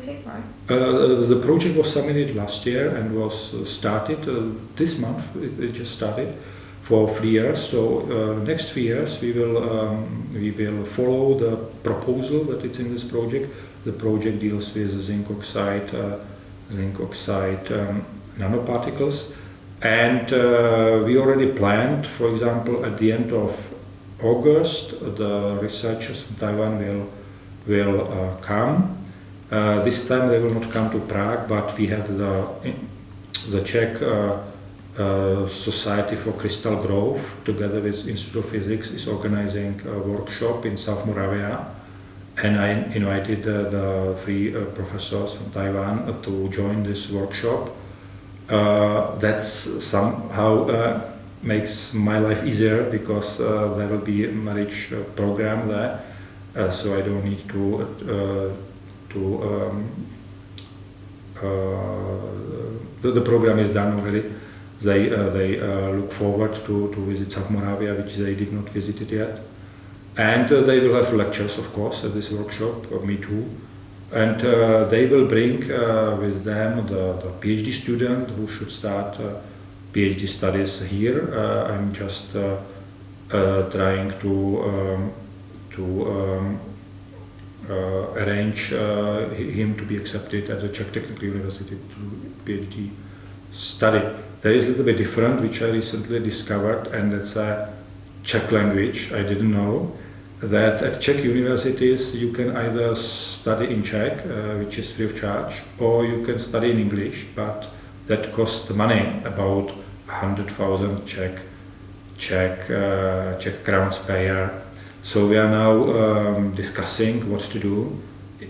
say, right? The project was submitted last year and was started this month. It just started for 3 years. So next 3 years we will follow the proposal that it's in this project. The project deals with zinc oxide nanoparticles, and we already planned, for example, at the end of August, the researchers from Taiwan will come. This time they will not come to Prague, but we have the Czech Society for Crystal Growth, together with Institute of Physics, is organizing a workshop in South Moravia, and I invited the 3 professors from Taiwan to join this workshop. That's somehow makes my life easier, because there will be a marriage program there, so I don't need the program is done already. They look forward to visit South Moravia, which they did not visit it yet. And they will have lectures, of course, at this workshop, me too. And they will bring with them the PhD student who should start PhD studies here. I'm just trying to arrange him to be accepted at the Czech Technical University to PhD study. There is a little bit different, which I recently discovered, and that's a Czech language. I didn't know that at Czech universities you can either study in Czech, which is free of charge, or you can study in English, but that costs money, about 100,000 Czech crowns per year. So we are now discussing what to do,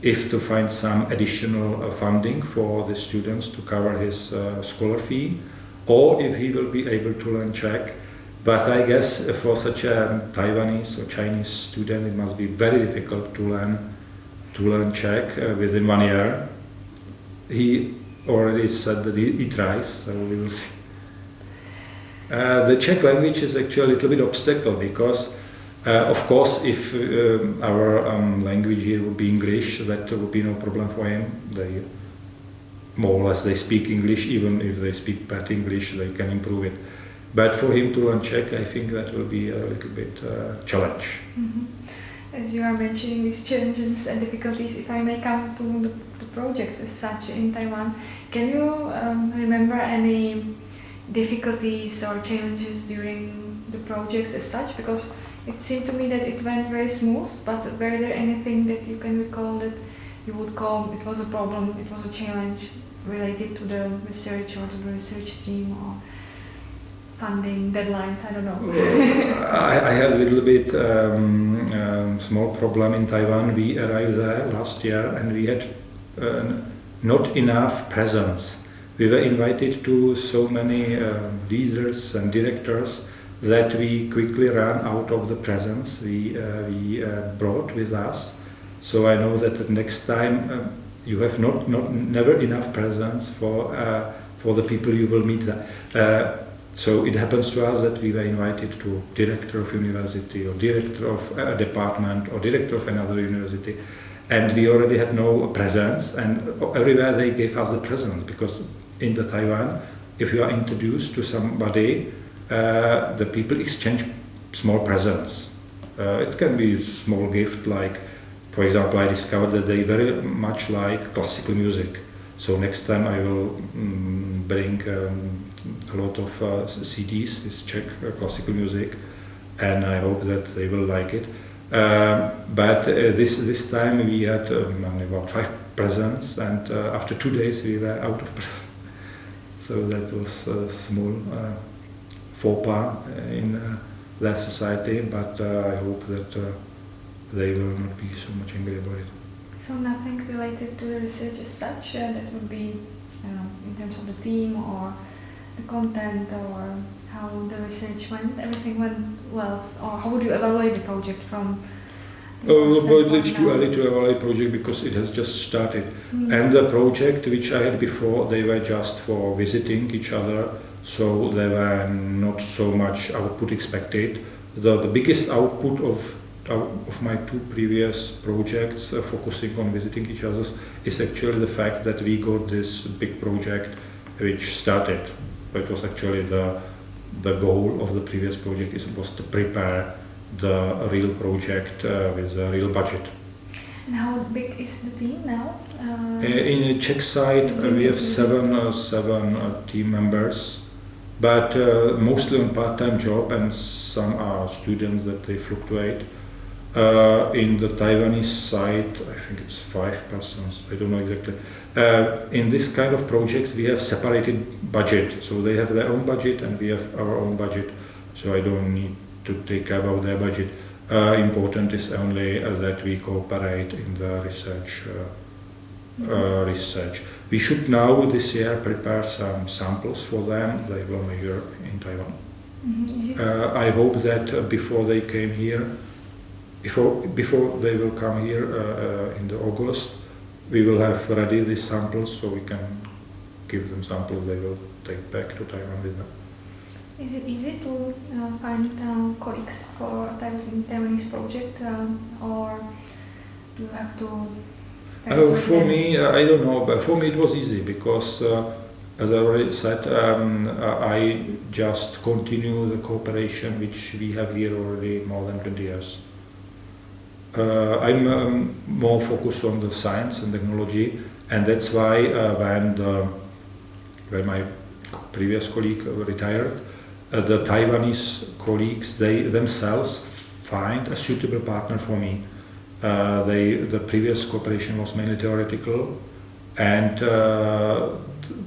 if to find some additional funding for the students to cover his scholar fee, or if he will be able to learn Czech. But I guess for such a Taiwanese or Chinese student, it must be very difficult to learn Czech within 1 year. He already said that he tries, so we will see. The Czech language is actually a little bit obstacle, because of course, if our language here would be English, that would be no problem for him. They more or less they speak English. Even if they speak bad English, they can improve it. But for him to learn Czech, I think that will be a little bit challenge. Mm-hmm. As you are mentioning these challenges and difficulties, if I may come to the project as such in Taiwan, can you remember any difficulties or challenges during the projects as such? Because it seemed to me that it went very smooth, but were there anything that you can recall that you would call it was a problem, it was a challenge related to the research or to the research team, or funding, deadlines, I don't know. I had a little bit small problem in Taiwan. We arrived there last year and we had not enough presence. We were invited to so many leaders and directors that we quickly ran out of the presents we brought with us. So I know that next time you have never enough presents for the people you will meet there. So it happens to us that we were invited to director of university, or director of a department, or director of another university, and we already had no presents, and everywhere they gave us the presents, because in the Taiwan, if you are introduced to somebody, the people exchange small presents. It can be a small gift, like, for example, I discovered that they very much like classical music. So next time I will bring a lot of CDs with Czech classical music, and I hope that they will like it. But this time we had only about 5 presents, and after 2 days we were out of presents. So that was a small faux pas in their society, but I hope that they will not be so much angry about it. So nothing related to the research as such, that would be in terms of the theme or the content or how the research went, everything went well, or how would you evaluate the project from? But it's too early to evaluate the project because it has just started. And the project which I had before, they were just for visiting each other, so there were not so much output expected. The biggest output of my two previous projects focusing on visiting each other is actually the fact that we got this big project which started. It was actually the goal of the previous project was to prepare the real project with a real budget. And how big is the team now? In the Czech side, we have seven team members, but mostly on part-time job, and some are students that they fluctuate. In the Taiwanese side, I think it's 5 persons. I don't know exactly. In this kind of projects, we have separated budget, so they have their own budget and we have our own budget. So I don't need to take care about their budget. Important is only that we cooperate in the research. We should now this year prepare some samples for them. They will measure in Taiwan. I hope that before they came here, before they will come here in the August, we will have ready these samples so we can give them samples they will take back to Taiwan with them. Is it easy to find colleagues for Taiwanese project, or do you have to? For me, I don't know, but for me it was easy because, as I already said, I just continue the cooperation which we have here already more than 20 years. I'm more focused on the science and technology, and that's why when my previous colleague retired, the Taiwanese colleagues, they themselves find a suitable partner for me. The previous cooperation was mainly theoretical, and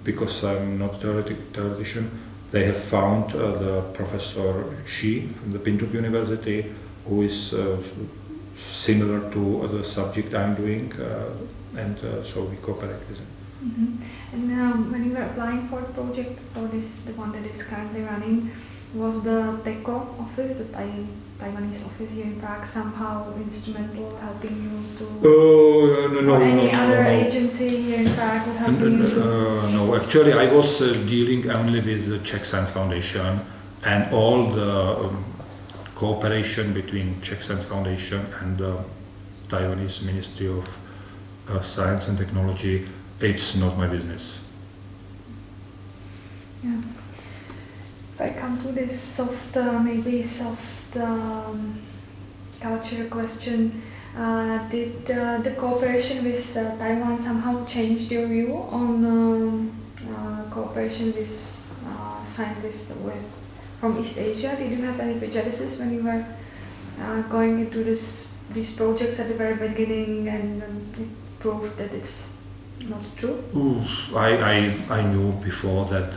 because I'm not theoretician, they have found the Professor Shi from the Pinduk University, who is similar to the subject I'm doing, and so we cooperate with him. And when you were applying for the project, or the one that is currently running, was the TECO office, the Taiwanese office here in Prague, somehow instrumental helping you to? No, or any other agency here in Prague would help you to? No, actually I was dealing only with the Czech Science Foundation, and all the cooperation between Czech Science Foundation and the Taiwanese Ministry of Science and Technology, it's not my business. Yeah. If I come to this soft culture question, did the cooperation with Taiwan somehow change your view on cooperation with scientists from East Asia? Did you have any prejudices when you were going into these projects at the very beginning, and it proved that it's not true? I knew before that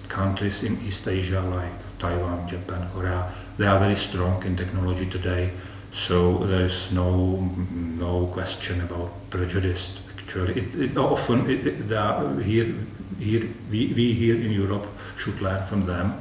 countries in East Asia like Taiwan, Japan, Korea, they are very strong in technology today. So there is no question about prejudice. Actually, we here in Europe should learn from them.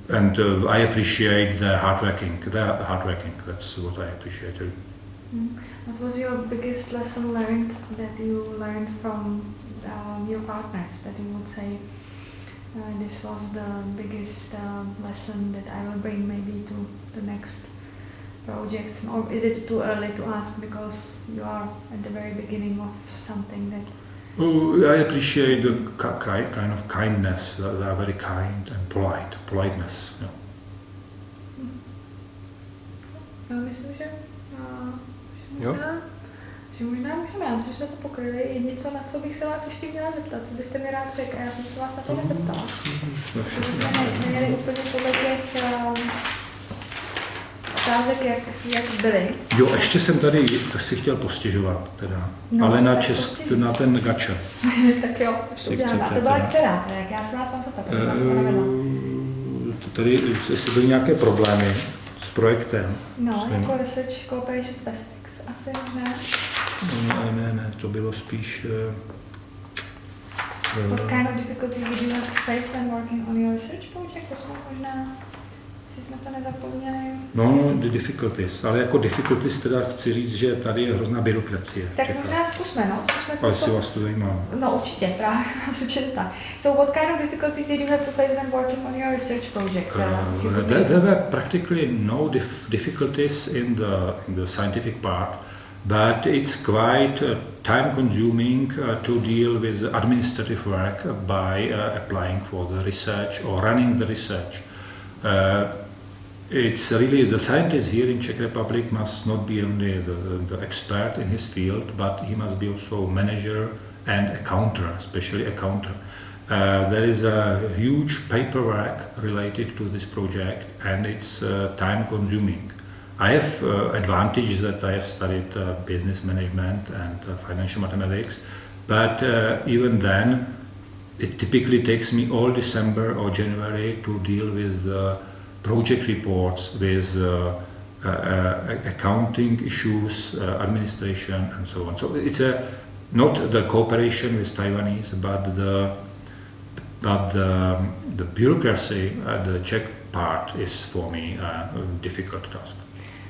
And I appreciate their hard working. That's what I appreciated. What was your biggest lesson learned that you learned from your partners, that you would say this was the biggest lesson that I will bring maybe to the next projects? Or is it too early to ask because you are at the very beginning of something that... I appreciate the kind of kindness. They are very kind and politeness. Myslím, že možná můžeme, já myslím, že jsme to pokryli. Je něco, na co bych se vás ještě měla zeptat, co byste mi rád řekl, já jsem se vás na to nezeptala. Protože jsme nejeli úplně podle těch otázek, jak byly. Jo, ještě jsem tady, to si chtěl postěžovat teda, no, ale na ten gacha. Tak jo, to uděláme. A to byla která? Jak já se vás mám zeptat, tady, jestli byly nějaké problémy s projektem. No, jako Research Cooperation Specifics, asi ne. Ne, to bylo spíš... What kind of difficulties did you have to face when working on your research project? To jsme možná jestli jsme to nezapomněli. No, the difficulties, ale jako difficulties teda chci říct, že tady je hrozná byrokracie. Tak možná zkusme to. Asi vás to zajímá. No určitě, právě nás určitě tak. So what kind of difficulties did you have to face when working on your research project? There were practically no difficulties in the scientific part, but it's quite time consuming to deal with administrative work by applying for the research or running the research. It's really the scientist here in Czech Republic must not be only the expert in his field, but he must be also manager and accountant, especially accountant. There is a huge paperwork related to this project, and it's time consuming. I have advantage that I have studied business management and financial mathematics, but even then it typically takes me all December or January to deal with the project reports, with accounting issues, administration and so on. So it's not the cooperation with Taiwanese, but the bureaucracy, the Czech part is for me a difficult task.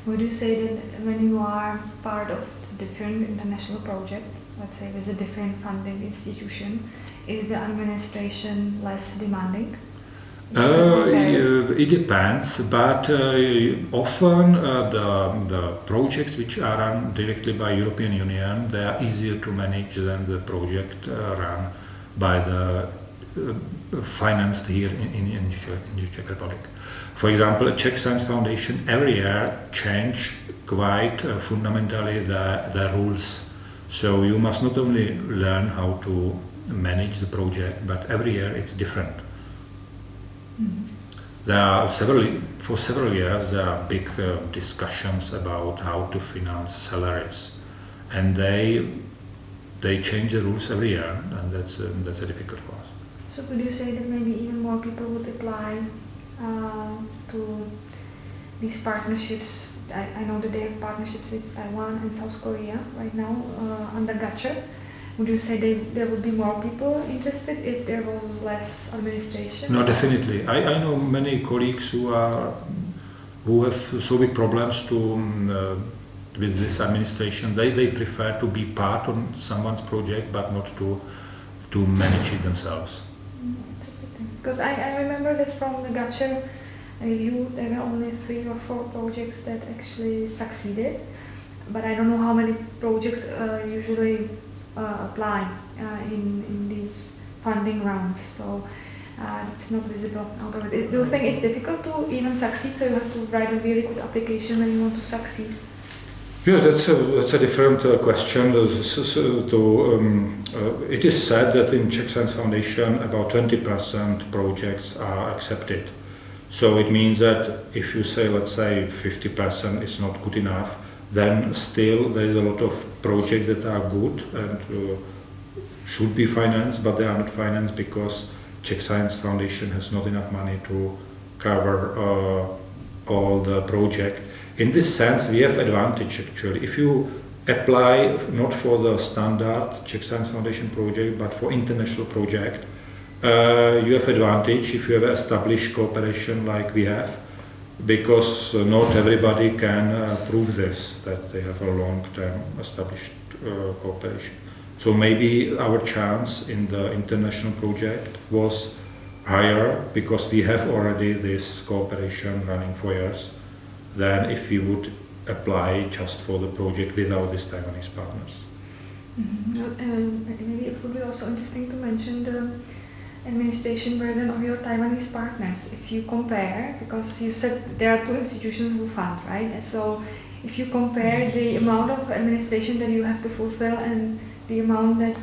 Would you say that when you are part of different international project, let's say with a different funding institution, is the administration less demanding? It depends, but often the projects which are run directly by European Union, they are easier to manage than the project run by the financed here in the Czech Republic. For example, Czech Science Foundation every year change quite fundamentally the rules. So you must not only learn how to manage the project, but every year it's different. There are for several years there are big discussions about how to finance salaries, and they change the rules every year, and that's a difficult for us. So could you say that maybe even more people would apply to these partnerships? I know that they have partnerships with Taiwan and South Korea right now under GACHR. Would you say there would be more people interested if there was less administration? No, definitely. I know many colleagues who have so big problems with this administration. They prefer to be part of someone's project, but not to manage it themselves. It's a pity. Because I remember that from the GACHR review, there were only 3 or 4 projects that actually succeeded. But I don't know how many projects usually apply in these funding rounds, so it's not visible out of it. Do you think it's difficult to even succeed, so you have to write a really good application when you want to succeed? Yeah, that's a different question. It is said that in Czech Science Foundation about 20% projects are accepted. So it means that if you say, let's say 50% is not good enough, then still there is a lot of projects that are good and should be financed, but they are not financed because Czech Science Foundation has not enough money to cover all the project. In this sense, we have advantage actually. If you apply not for the standard Czech Science Foundation project, but for international project, you have advantage if you have established cooperation like we have, because not everybody can prove this, that they have a long-term established cooperation. So maybe our chance in the international project was higher because we have already this cooperation running for years than if we would apply just for the project without these Taiwanese partners. Maybe it would be also interesting to mention the administration burden of your Taiwanese partners. If you compare, because you said there are 2 institutions who fund, right? And so if you compare the amount of administration that you have to fulfill and the amount that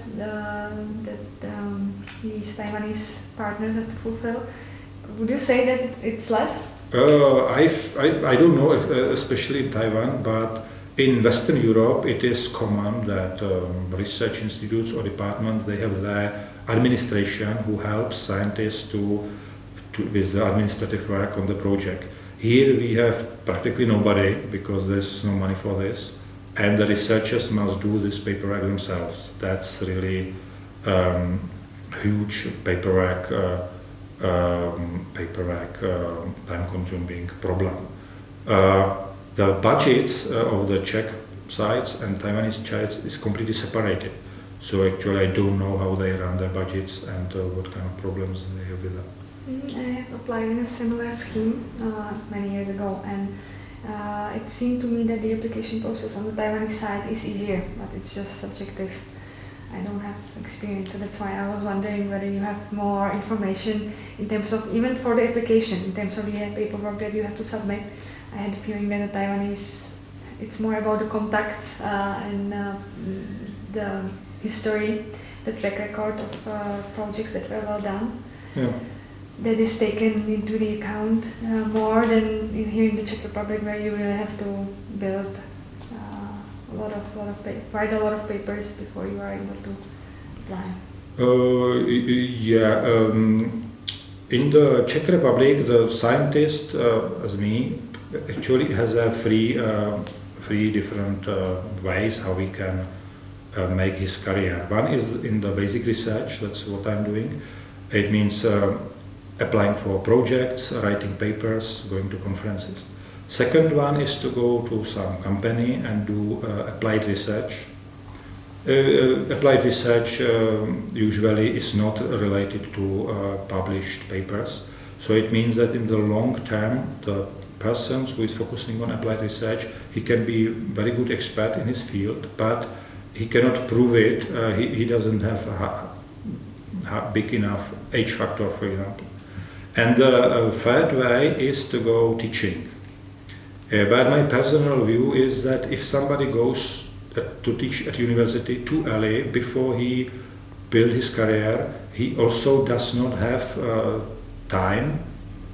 these Taiwanese partners have to fulfill, would you say that it's less? I don't know, especially in Taiwan, but in Western Europe it is common that research institutes or departments, they have their administration who helps scientists with the administrative work on the project. Here we have practically nobody because there's no money for this, and the researchers must do this paperwork themselves. That's really huge paperwork paperwork, time-consuming problem. The budgets of the Czech sites and Taiwanese sites is completely separated. So actually I don't know how they run their budgets and what kind of problems they have with that. I have applied in a similar scheme many years ago, and it seemed to me that the application process on the Taiwanese side is easier, but it's just subjective. I don't have experience, so that's why I was wondering whether you have more information in terms of, even for the application, in terms of the paperwork that you have to submit. I had the feeling that the Taiwanese, it's more about the contacts and the history, the track record of projects that were well done. Yeah. That is taken into the account more than here in the Czech Republic, where you really have to build write a lot of papers before you are able to apply. In the Czech Republic, the scientist, as me, actually has a three different ways how he can make his career. One is in the basic research, that's what I'm doing. It means applying for projects, writing papers, going to conferences. Second one is to go to some company and do applied research. Applied research usually is not related to published papers. So it means that in the long term, the person who is focusing on applied research, he can be very good expert in his field, but he cannot prove it. He doesn't have a big enough age factor, for example. And the third way is to go teaching. But my personal view is that if somebody goes to teach at university too early, before he builds his career, he also does not have time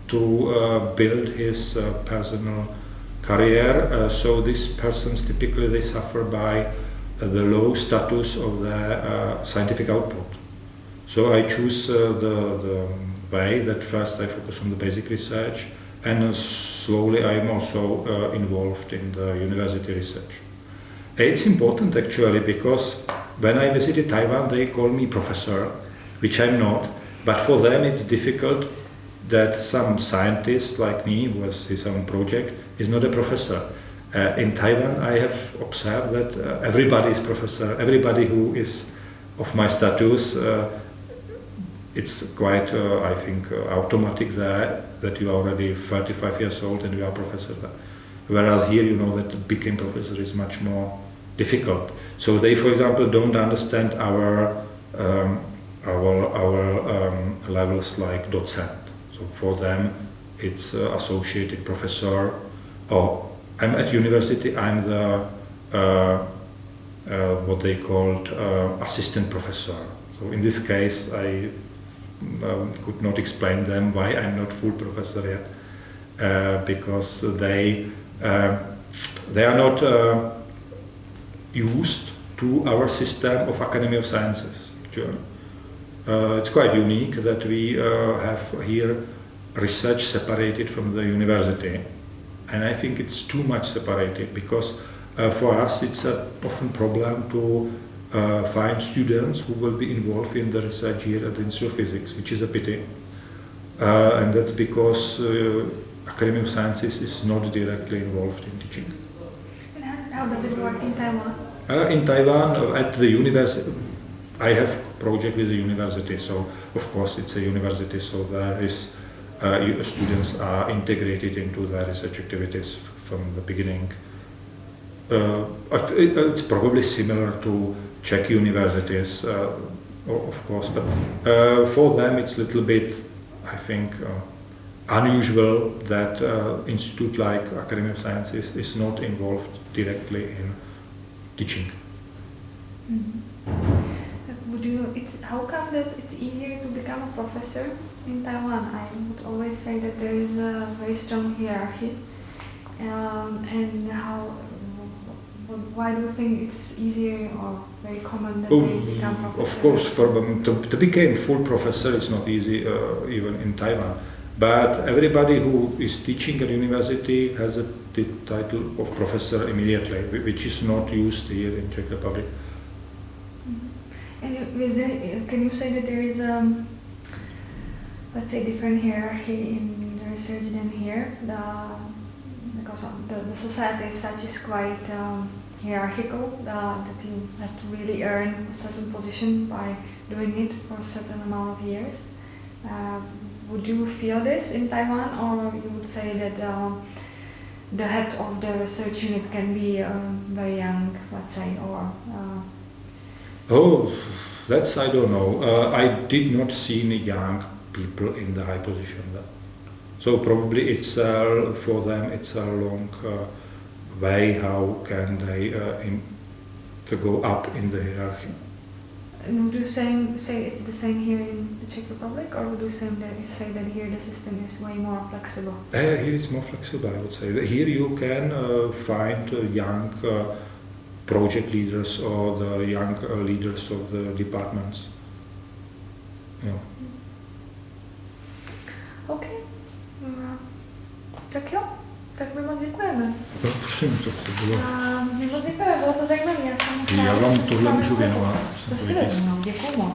to build his personal career. So these persons typically they suffer by the low status of their scientific output. So I choose the way that first I focus on the basic research, and slowly I am also involved in the university research. It's important actually, because when I visited Taiwan they call me professor, which I'm not, but for them it's difficult that some scientist like me who has his own project is not a professor. In Taiwan I have observed that everybody is professor, everybody who is of my status. It's quite, I think, automatic there that you are already 35 years old and you are professor there. Whereas here, you know that to become professor is much more difficult. So they, for example, don't understand our levels like docent. So for them, it's associated professor. Or I'm at university. I'm the what they called assistant professor. So in this case, I could not explain them why I'm not full professor yet, because they are not used to our system of Academy of Sciences. It's quite unique that we have here research separated from the university, and I think it's too much separated, because for us it's a often problem to find students who will be involved in the research here at the Institute of Physics, which is a pity. And that's because Academy of Sciences is not directly involved in teaching. And how does it work in Taiwan? In Taiwan, at the university, I have a project with the university, so of course it's a university, so there is students are integrated into the research activities from the beginning. It's probably similar to Czech universities, of course, but for them it's a little bit, I think, unusual that institute like Academy of Sciences is not involved directly in teaching. Mm-hmm. How come that it's easier to become a professor in Taiwan? I would always say that there is a very strong hierarchy, and why do you think it's easier or very common that they become professors? Of course, to become full professor is not easy even in Taiwan. But everybody who is teaching at university has the title of professor immediately, which is not used here in Czech Republic. Mm-hmm. And can you say that there is let's say, different hierarchy in the research than here. Because the society as such is quite hierarchical, that you have to really earn a certain position by doing it for a certain amount of years. Would you feel this in Taiwan, or you would say that the head of the research unit can be very young, let's say, or... Oh, that's, I don't know. I did not see any young people in the high position there. So probably it's for them it's a long way how can they to go up in the hierarchy. And would you say it's the same here in the Czech Republic, or would you say that here the system is way more flexible? Here it's more flexible, I would say. Here you can find young project leaders or the young leaders of the departments. Yeah. OK. Tak jo, tak my moc děkujeme. Prosím, to bylo. My moc děkujeme, bylo to zajímavé. Já vám tohle můžu věnovat. To si vezmu, děkuju moc.